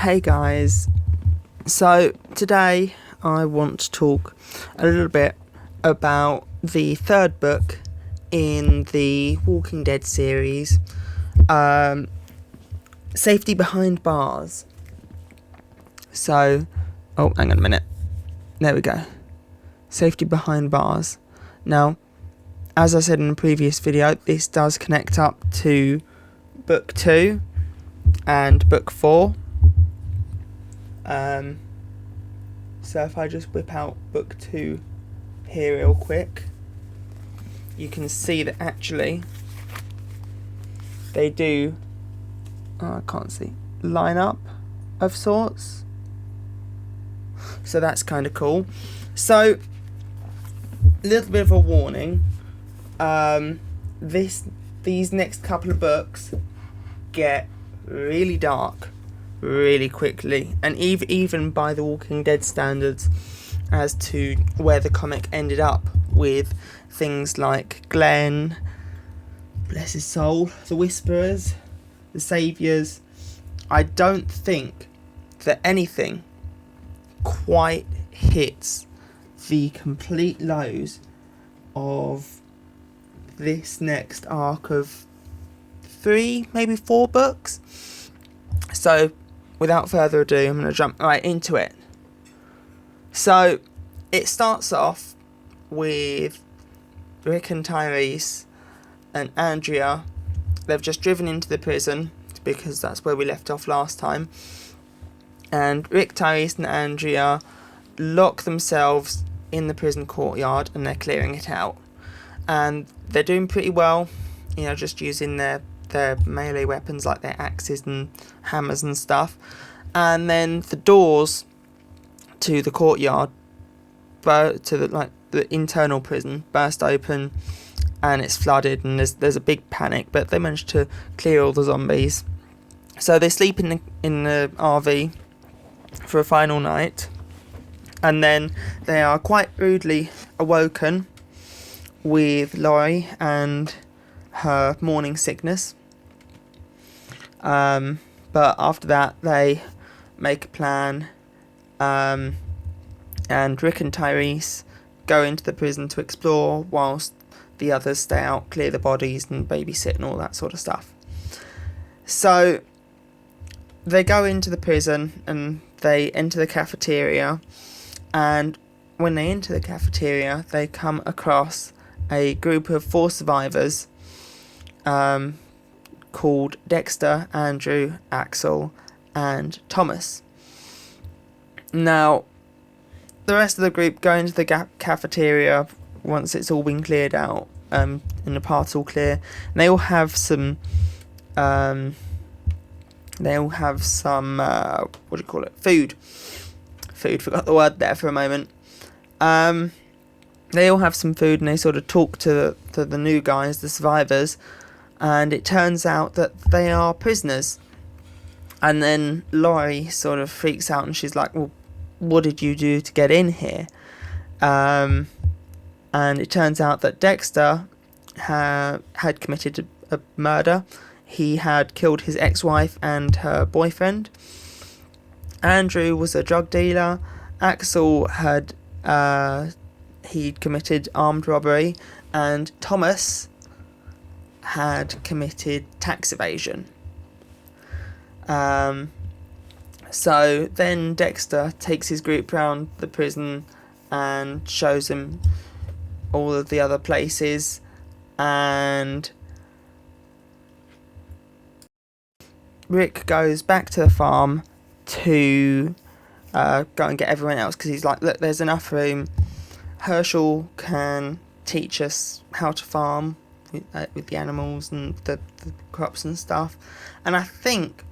Hey guys, so today I want to talk a little bit about the third book in the Walking Dead series, Safety Behind Bars. So, hang on a minute, there we go, Safety Behind Bars. Now, as I said in the previous video, this does connect up to book 2 and book 4. So if I just whip out book 2 here real quick, you can see that actually they do, I can't see, line up of sorts. So that's kind of cool. So, a little bit of a warning, these next couple of books get really dark really quickly, and even by the Walking Dead standards, as to where the comic ended up with things like Glenn, bless his soul, the Whisperers, the Saviours. I don't think that anything quite hits the complete lows of this next arc of 3, maybe 4 books. So, without further ado, I'm going to jump right into it. So, it starts off with Rick and Tyrese and Andrea. They've just driven into the prison, because that's where we left off last time. And Rick, Tyrese and Andrea lock themselves in the prison courtyard, and they're clearing it out. And they're doing pretty well, just using their melee weapons like their axes and hammers and stuff. And then the doors to the courtyard, to the internal prison, burst open, and it's flooded, and there's a big panic, but they managed to clear all the zombies. So they sleep in the RV for a final night, and then they are quite rudely awoken with Laurie and her morning sickness. But after that, they make a plan, and Rick and Tyrese go into the prison to explore, whilst the others stay out, clear the bodies and babysit and all that sort of stuff. So they go into the prison and they enter the cafeteria, and when they enter the cafeteria, they come across a group of 4 survivors, called Dexter, Andrew, Axel, and Thomas. Now, the rest of the group go into the cafeteria once it's all been cleared out, and the path's all clear. And they all have some, food. Food, forgot the word there for a moment. They all have some food, and they sort of talk to the new guys, the survivors, and it turns out that they are prisoners. And then Laurie sort of freaks out, and she's like, well, what did you do to get in here? And it turns out that Dexter had committed a murder. He had killed his ex-wife and her boyfriend. Andrew was a drug dealer. Axel had he'd committed armed robbery, and Thomas had committed tax evasion. So then Dexter takes his group around the prison and shows them all of the other places, and Rick goes back to the farm to go and get everyone else, because he's like, look, there's enough room. Herschel can teach us how to farm with the animals and the crops and stuff. And I think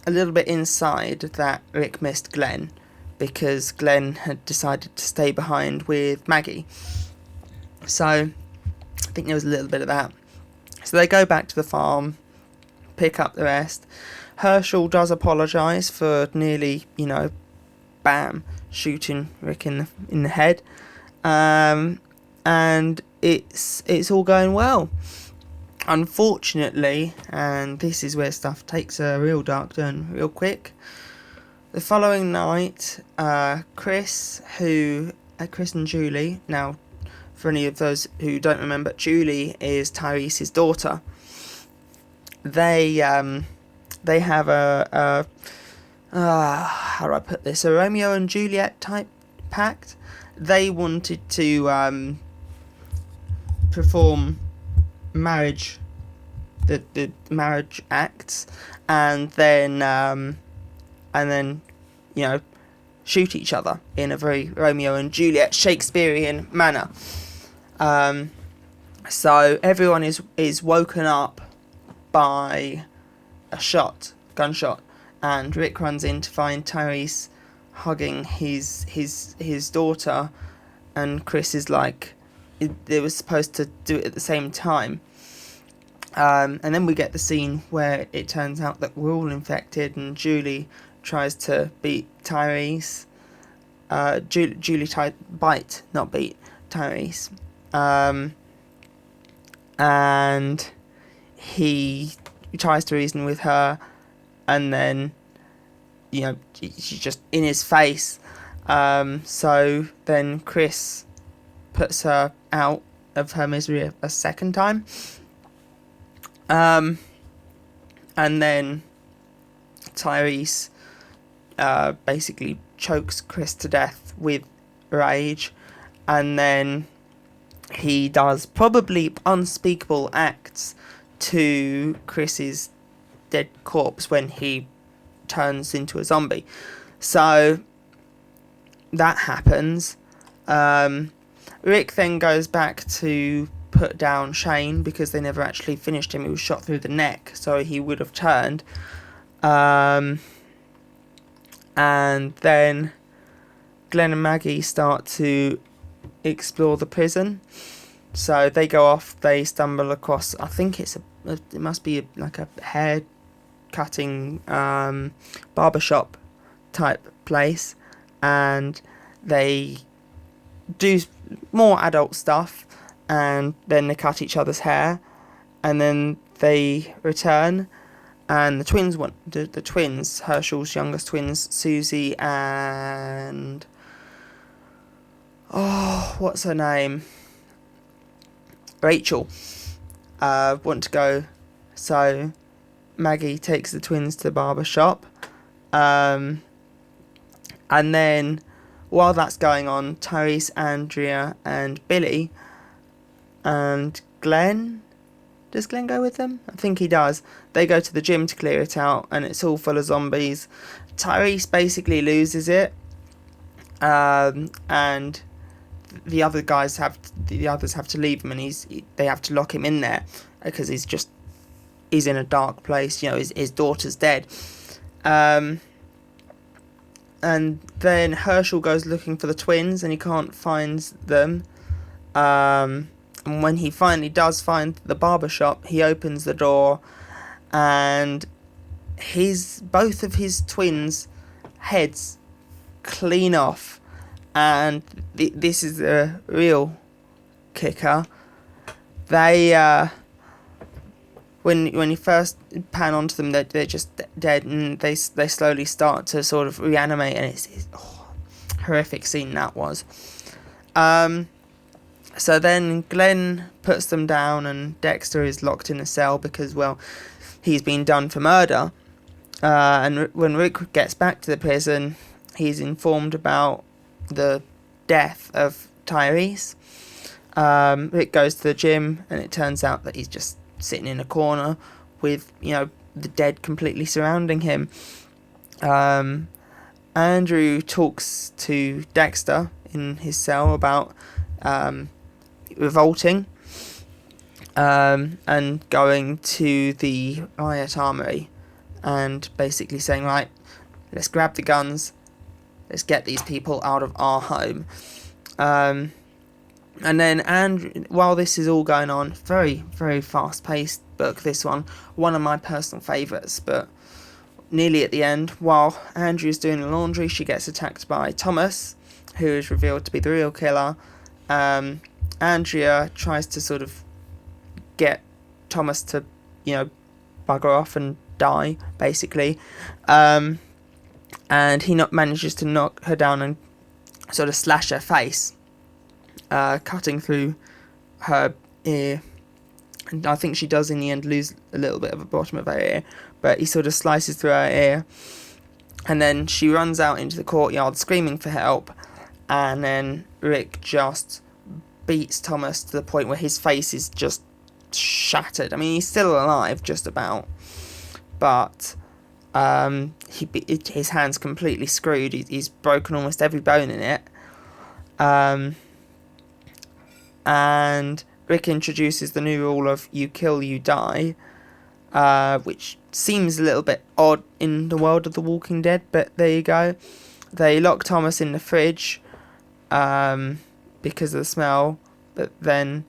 a little bit inside that Rick missed Glenn, because Glenn had decided to stay behind with Maggie. So I think there was a little bit of that. So they go back to the farm, pick up the rest. Herschel does apologise for nearly, bam, shooting Rick in the head. And it's all going well. Unfortunately, and this is where stuff takes a real dark turn real quick, The following night, Chris and Julie. Now, for any of those who don't remember, Julie is Tyrese's daughter. They have a how do I put this? A Romeo and Juliet type pact. They wanted to perform marriage, the marriage acts, and then shoot each other in a very Romeo and Juliet Shakespearean manner. So everyone is woken up by a gunshot, and Rick runs in to find Tyrese hugging his daughter, and Chris is like, they were supposed to do it at the same time. And then we get the scene where it turns out that we're all infected, and Julie tries to beat Tyrese. Bite, not beat Tyrese. And he tries to reason with her, and then, she's just in his face. So then Chris puts her out of her misery a second time. And then Tyrese basically chokes Chris to death with rage, and then he does probably unspeakable acts to Chris's dead corpse when he turns into a zombie. So that happens. Rick then goes back to put down Shane because they never actually finished him. He was shot through the neck, so he would have turned. And then Glenn and Maggie start to explore the prison. So they go off, they stumble across, I think it must be like a hair cutting barbershop type place, and they do more adult stuff, and then they cut each other's hair, and then they return, and the twins, Herschel's youngest twins, Susie and what's her name? Rachel, want to go. So Maggie takes the twins to the barber shop, and then while that's going on, Tyrese, Andrea, and Billy, and Glenn. Does Glenn go with them? I think he does. They go to the gym to clear it out, and it's all full of zombies. Tyrese basically loses it, and the others have to leave him, and they have to lock him in there because he's in a dark place. His daughter's dead. And then Herschel goes looking for the twins, and he can't find them. And when he finally does find the barbershop, he opens the door, and both of his twins' heads clean off. And this is a real kicker. They when you first pan onto them, they're just dead, and they slowly start to sort of reanimate, and it's horrific scene that was. So then Glenn puts them down, and Dexter is locked in a cell because, well, he's been done for murder. And when Rick gets back to the prison, he's informed about the death of Tyrese. Rick goes to the gym, and it turns out that he's just sitting in a corner with, the dead completely surrounding him. Andrew talks to Dexter in his cell about revolting, and going to the riot armory, and basically saying, right, let's grab the guns, let's get these people out of our home. And then Andrew, while this is all going on, very, very fast-paced book, this one of my personal favourites, but nearly at the end, while Andrew's doing the laundry, she gets attacked by Thomas, who is revealed to be the real killer. Andrea tries to sort of get Thomas to, bugger off and die, basically. and he manages to knock her down and sort of slash her face, cutting through her ear. And I think she does in the end lose a little bit of the bottom of her ear, but he sort of slices through her ear, and then she runs out into the courtyard screaming for help, and then Rick just beats Thomas to the point where his face is just shattered. I mean, he's still alive just about, but his hand's completely screwed. He's broken almost every bone in it. And Rick introduces the new rule of you kill, you die, which seems a little bit odd in the world of The Walking Dead, but there you go. They lock Thomas in the fridge because of the smell, but then,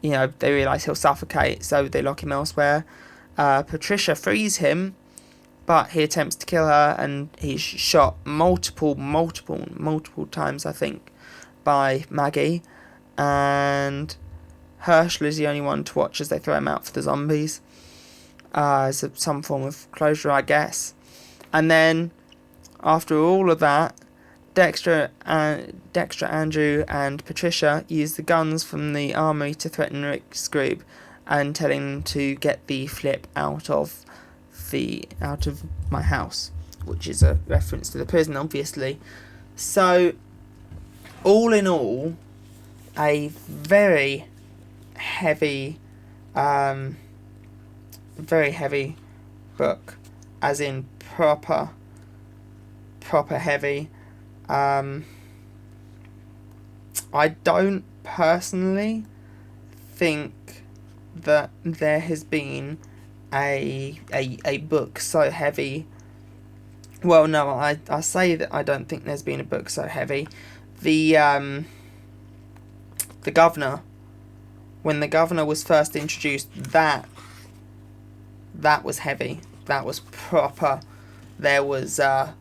you know, they realise he'll suffocate, so they lock him elsewhere. Patricia frees him, but he attempts to kill her, and he's shot multiple times, I think, by Maggie. And Herschel is the only one to watch as they throw him out for the zombies. As some form of closure, I guess. And then, after all of that, Dexter, Andrew, and Patricia use the guns from the armory to threaten Rick's group and tell him to get the flip out of my house, which is a reference to the prison, obviously. So, all in all, a very heavy book, as in proper heavy. I don't personally think that there has been a book so heavy. Well, no, I say that I don't think there's been a book so heavy. The Governor, when the Governor was first introduced, that was heavy. That was proper. There was a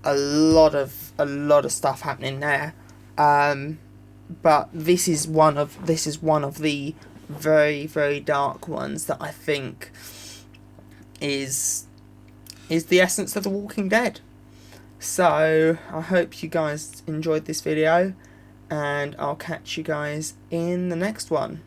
lot of stuff happening there. But this is one of the very, very dark ones that I think is the essence of The Walking Dead. So I hope you guys enjoyed this video, and I'll catch you guys in the next one.